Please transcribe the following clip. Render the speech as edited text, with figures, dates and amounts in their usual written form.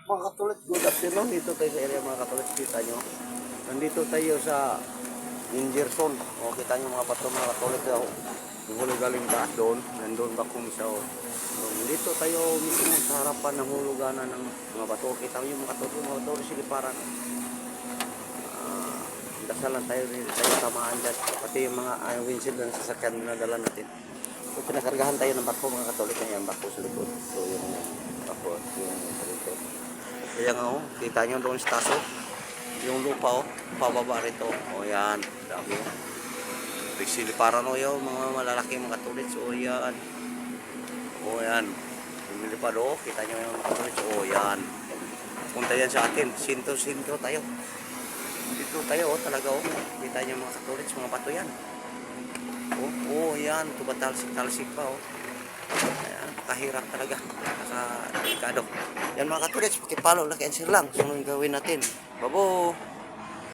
Mga Katolik, good afternoon. Dito tayo sa area mga Katolik. Kita nyo. Nandito tayo sa Injerson. O, kita nyo mga pato mga Katolik. Yung huli galing taas doon. Nandun ba kung isa o. So, dito tayo mismo sa harapan ng huluganan ng mga bato. Kita nyo mga Katolik siliparan. Dasalan tayo rin tayo tamaan dyan. Pati yung mga windshield ng sasakyan na dala natin. So, pinakargahan tayo ng bako mga Katolik na yan. Bako sa likod. So, yung bako yung sa likod. Kaya nga oh, kita nyo doon sa taso. Yung lupa oh, pababa rito. O yan, dami oh. Siliparan o yun, mga malalaki mga Katolik. O yan. O yan. Lumilipad oh, kita nyo yung mga Katolik. O yan. Punta yan sa atin. Sinto tayo. Dito tayo oh, talaga oh. Kita nyo mga Katolik, mga bato yan. Oh, yan. Tubatalsik pa oh. Ayan, kahirap talaga. Naka delikado. Yan mga Katolik, pakipalo, like and share lang. Sunod gawin natin. Babo!